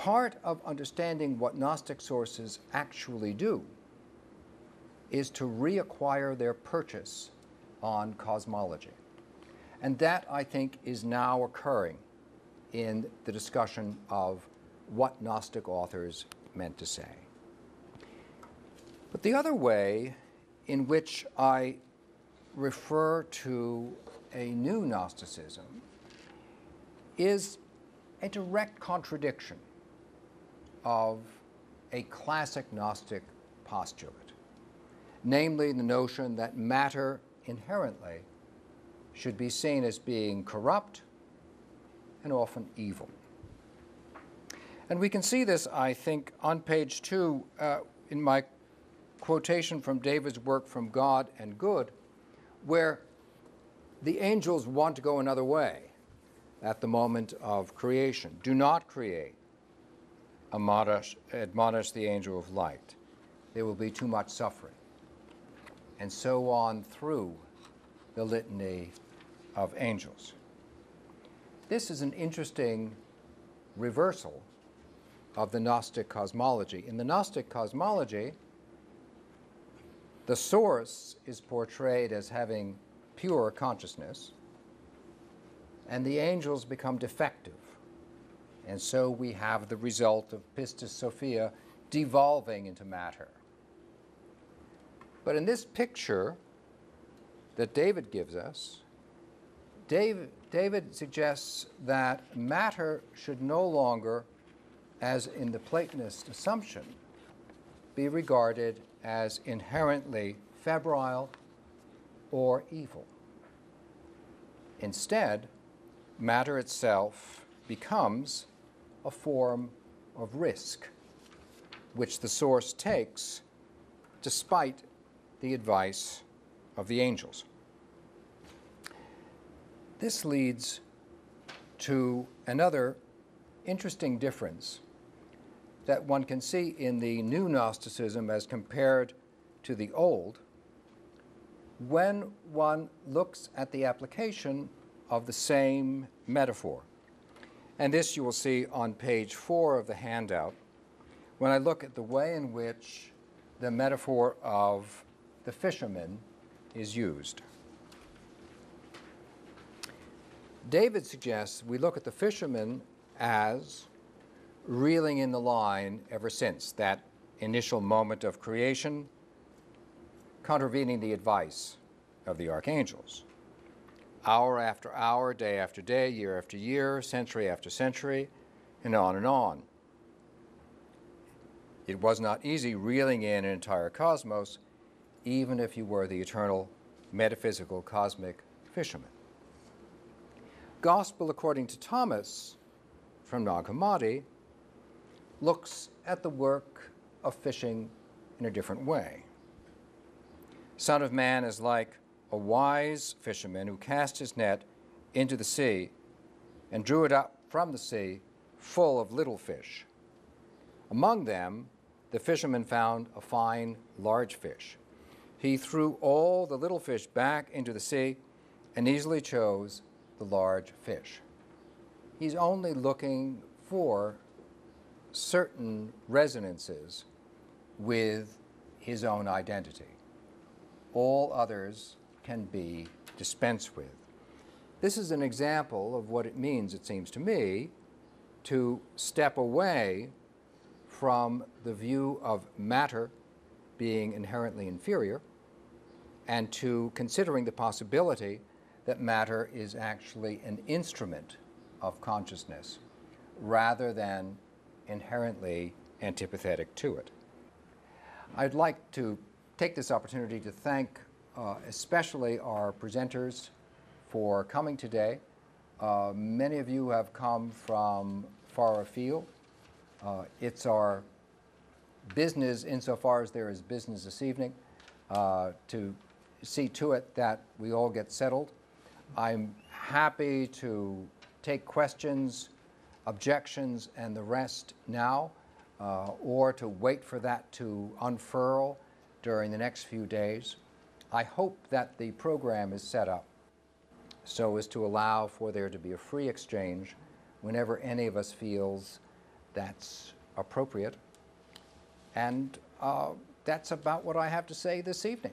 part of understanding what Gnostic sources actually do is to reacquire their purchase on cosmology. And that, I think, is now occurring in the discussion of what Gnostic authors meant to say. But the other way in which I refer to a new Gnosticism is a direct contradiction of a classic Gnostic postulate, namely the notion that matter inherently should be seen as being corrupt and often evil. And we can see this, I think, on page 2 in my quotation from David's work From God and Good, where the angels want to go another way at the moment of creation. Do not create, admonish the angel of light. There will be too much suffering. And so on through the litany of angels. This is an interesting reversal of the Gnostic cosmology. In the Gnostic cosmology, the source is portrayed as having pure consciousness, and the angels become defective. And so we have the result of Pistis Sophia devolving into matter. But in this picture that David gives us, David suggests that matter should no longer, as in the Platonist assumption, be regarded as inherently febrile or evil. Instead, matter itself becomes a form of risk, which the source takes despite the advice of the angels. This leads to another interesting difference that one can see in the new Gnosticism as compared to the old when one looks at the application of the same metaphor. And this you will see on page 4 of the handout when I look at the way in which the metaphor of the fisherman is used. David suggests we look at the fisherman as reeling in the line ever since that initial moment of creation, contravening the advice of the archangels. Hour after hour, day after day, year after year, century after century, and on and on. It was not easy reeling in an entire cosmos, even if you were the eternal metaphysical cosmic fisherman. Gospel according to Thomas, from Nag Hammadi, looks at the work of fishing in a different way. Son of Man is like a wise fisherman who cast his net into the sea and drew it up from the sea full of little fish. Among them, the fisherman found a fine, large fish. He threw all the little fish back into the sea and easily chose the large fish. He's only looking for certain resonances with his own identity. All others can be dispensed with. This is an example of what it means, it seems to me, to step away from the view of matter being inherently inferior and to considering the possibility that matter is actually an instrument of consciousness rather than inherently antipathetic to it. I'd like to take this opportunity to thank especially our presenters for coming today. Many of you have come from far afield. It's our business, insofar as there is business this evening, to see to it that we all get settled. I'm happy to take questions, objections, and the rest now, or to wait for that to unfurl during the next few days. I hope that the program is set up so as to allow for there to be a free exchange whenever any of us feels that's appropriate. And that's about what I have to say this evening.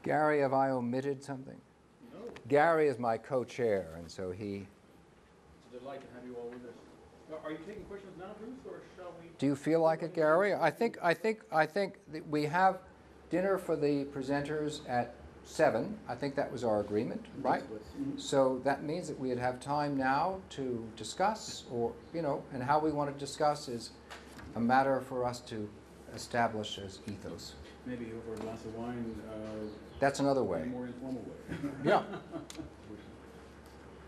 Gary, have I omitted something? No. Gary is my co-chair, and so he... It's a delight to have you all with us. Are you taking questions now, Bruce, or shall we? Do you feel like it, Gary? I think that we have dinner for the presenters at 7. I think that was our agreement, right? So that means that we'd have time now to discuss, or, you know, and how we want to discuss is a matter for us to establish as ethos. Maybe over a glass of wine. That's another In way. a more informal way. Yeah.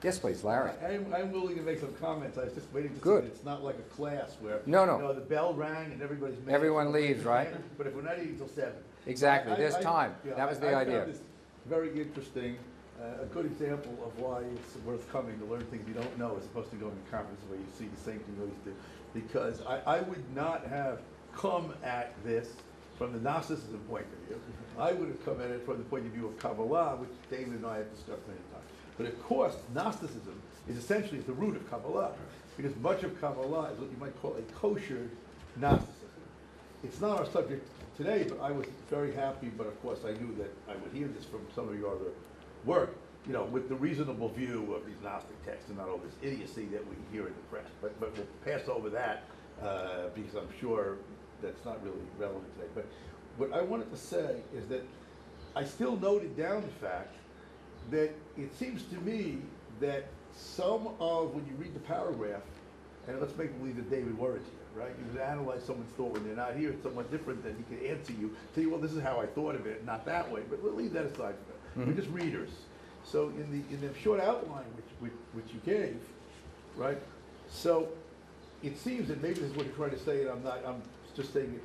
Yes, please, Larry. I'm willing to make some comments. I was just waiting to Good. see that it's not like a class where No. You know, the bell rang and everybody's mad. Everyone leaves, right? But if we're not eating till 7. Exactly. There's time. Yeah, That was the I idea. found this very interesting, a good example of why it's worth coming to learn things you don't know as opposed to going to conferences where you see the same thing you always do. Because I would not have come at this from the Gnosticism point of view. I would have come at it from the point of view of Kabbalah, which David and I have discussed many times. But of course, Gnosticism is essentially the root of Kabbalah, because much of Kabbalah is what you might call a kosher Gnosticism. It's not our subject today, but I was very happy, but of course I knew that I would hear this from some of your other work, you know, with the reasonable view of these Gnostic texts and not all this idiocy that we hear in the press. But we'll pass over that because I'm sure that's not really relevant today. But what I wanted to say is that I still noted down the fact that it seems to me that some of, when you read the paragraph, and let's make believe that David Warren's here, right? You can analyze someone's thought when they're not here, it's somewhat different, then he can answer you, tell you, well, this is how I thought of it, not that way, but we'll leave that aside for that. We're just readers. So in the short outline which you gave, right? So it seems that maybe this is what you're trying to say, and I'm just saying it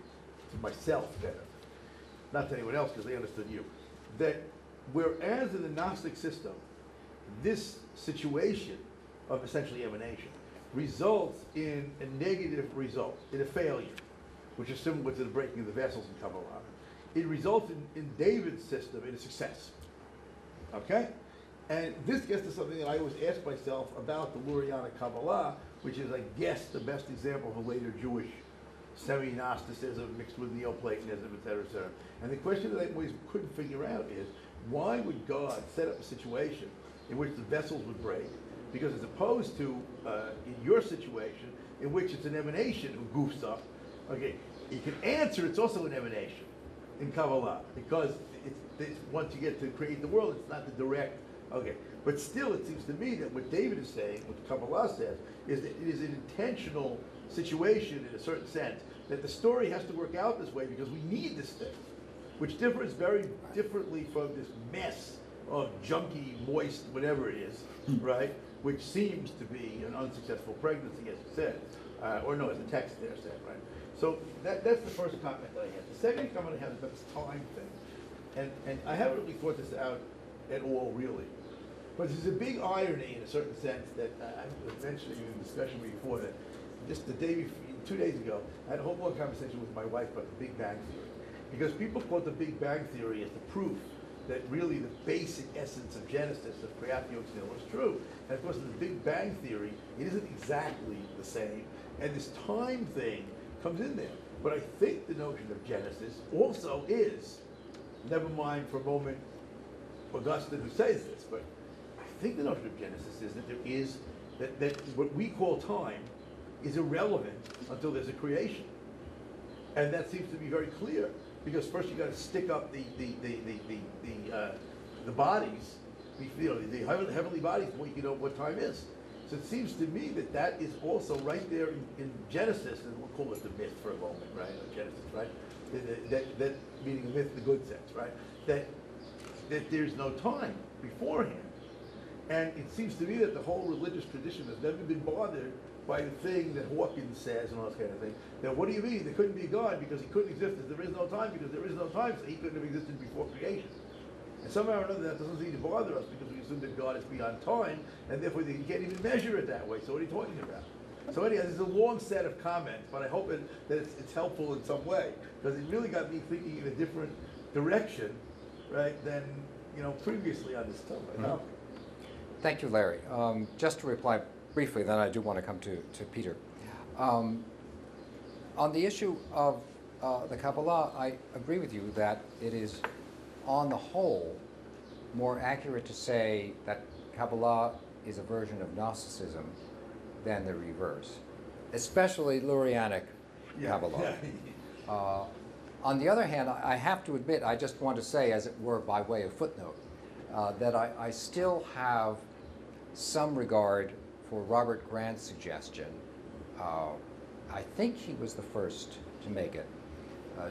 to myself better, not to anyone else because they understood you, that whereas in the Gnostic system, this situation of essentially emanation results in a negative result, in a failure, which is similar to the breaking of the vessels in Kabbalah. It results in David's system in a success, okay? And this gets to something that I always ask myself about the Lurianic Kabbalah, which is, I guess, the best example of a later Jewish semi-Gnosticism mixed with Neoplatonism, et cetera, et cetera. And the question that I always couldn't figure out is, why would God set up a situation in which the vessels would break? Because as opposed to in your situation, in which it's an emanation who goofs up, okay, you can answer it's also an emanation in Kabbalah, because it's once you get to create the world, it's not the direct, okay. But still, it seems to me that what David is saying, what Kabbalah says, is that it is an intentional situation in a certain sense, that the story has to work out this way because we need this thing, which differs very differently from this mess of junky, moist, whatever it is, right? Which seems to be an unsuccessful pregnancy, as you said, or no, as the text there said, right? So that's the first comment that I have. The second comment I have is about this time thing, and I haven't really thought this out at all, really. But there's a big irony in a certain sense that I was mentioning in the discussion before that just the day before, 2 days ago, I had a whole long conversation with my wife about the Big Bang Theory. Because people quote the Big Bang Theory as the proof that really the basic essence of Genesis, of Creatio was true. And of course, in the Big Bang Theory, it isn't exactly the same. And this time thing comes in there. But I think the notion of Genesis also is, never mind for a moment Augustine who says this, but I think the notion of Genesis is that there is, that what we call time is irrelevant until there's a creation. And that seems to be very clear, because first you got to stick up the bodies, the heavenly bodies, before you can know what time is. So it seems to me that that is also right there in Genesis, and we'll call it the myth for a moment, right? Genesis, right? That meaning the myth in the good sense, right? That there's no time beforehand. And it seems to me that the whole religious tradition has never been bothered by the thing that Hawkins says and all this kind of thing. Now, what do you mean? There couldn't be a God because he couldn't exist as there is no time, because there is no time, so he couldn't have existed before creation. And somehow or another that doesn't seem to bother us because we assume that God is beyond time, and therefore you can't even measure it that way. So what are you talking about? So anyhow, there's a long set of comments, but I hope that it's helpful in some way, because it really got me thinking in a different direction, right, than, previously on this topic. Thank you, Larry. Just to reply briefly, then I do want to come to Peter. On the issue of the Kabbalah, I agree with you that it is, on the whole, more accurate to say that Kabbalah is a version of Gnosticism than the reverse, especially Lurianic Kabbalah. On the other hand, I have to admit, I just want to say, as it were by way of footnote, that I still have some regard for Robert Grant's suggestion. I think he was the first to make it.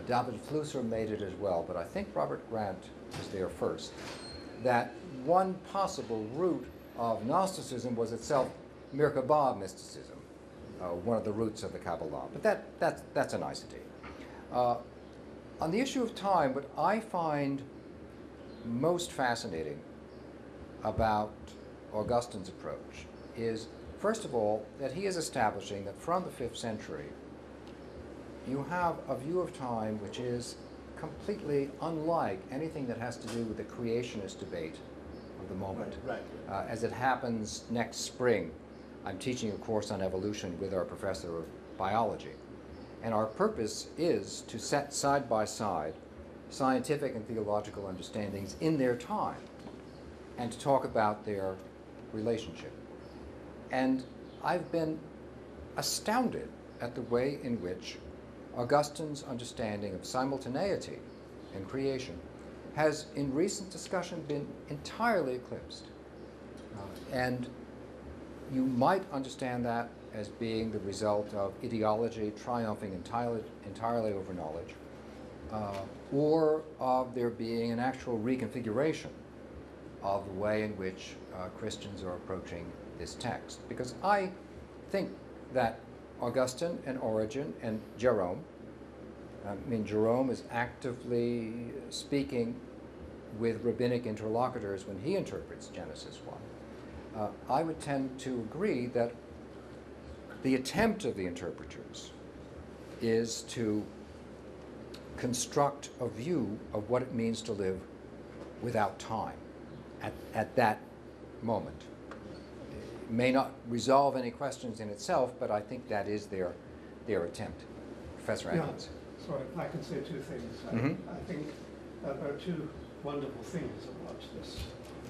David Flusser made it as well, but I think Robert Grant was there first. That one possible root of Gnosticism was itself Merkabah mysticism, one of the roots of the Kabbalah. But that's a nicety. On the issue of time, what I find most fascinating about Augustine's approach is, first of all, that he is establishing that from the 5th century, you have a view of time which is completely unlike anything that has to do with the creationist debate of the moment. Right. As it happens next spring, I'm teaching a course on evolution with our professor of biology. And our purpose is to set side by side scientific and theological understandings in their time and to talk about their relationship. And I've been astounded at the way in which Augustine's understanding of simultaneity in creation has, in recent discussion, been entirely eclipsed. And you might understand that as being the result of ideology triumphing entirely over knowledge, or of there being an actual reconfiguration of the way in which Christians are approaching this text. Because I think that Augustine and Origen and Jerome, Jerome is actively speaking with rabbinic interlocutors when he interprets Genesis 1. I would tend to agree that the attempt of the interpreters is to construct a view of what it means to live without time at that moment. It may not resolve any questions in itself, but I think that is their attempt. Professor Atkins. Yeah, sorry, I can say two things. I think there are two wonderful things about this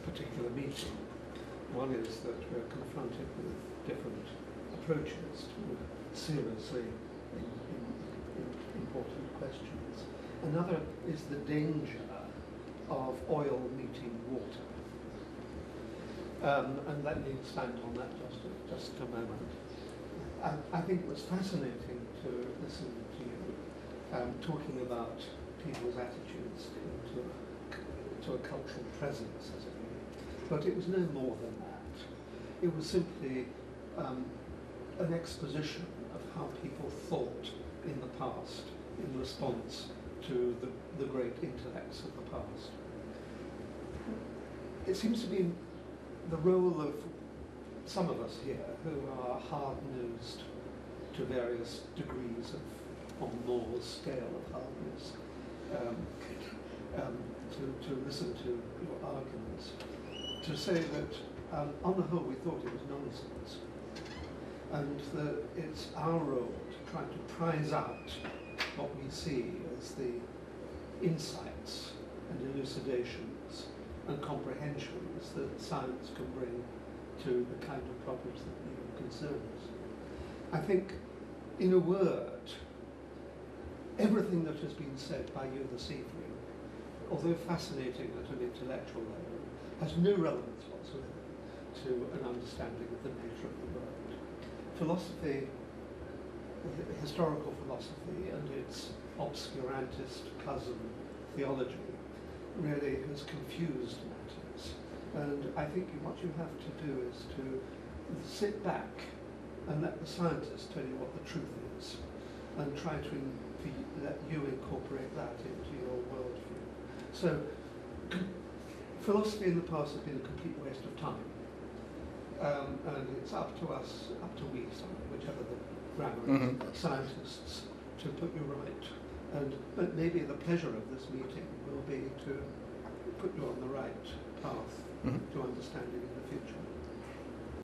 particular meeting. One is that we're confronted with different approaches to seriously important questions. Another is the danger of oil meeting water. And let me expand on that just a moment. I think it was fascinating to listen to you talking about people's attitudes to a cultural presence, as it were. But it was no more than that. It was simply an exposition of how people thought in the past in response to the great intellects of the past. It seems to be the role of some of us here who are hard-nosed to various degrees on Moore's scale of hardness, to listen to your arguments, to say that on the whole we thought it was nonsense, and that it's our role to try to prize out what we see as the insights and elucidations and comprehensions that science can bring to the kind of problems that concern us. I think, in a word, everything that has been said by you this evening, although fascinating at an intellectual level, has no relevance whatsoever to an understanding of the nature of the world. Philosophy, historical philosophy and its obscurantist cousin theology really has confused matters. And I think what you have to do is to sit back and let the scientists tell you what the truth is, and try to let you incorporate that into your worldview. So, philosophy in the past has been a complete waste of time. and it's up to us, whichever the grammar Mhm. is, scientists, to put you right. But maybe the pleasure of this meeting will be to put you on the right path Mhm. to understanding in the future.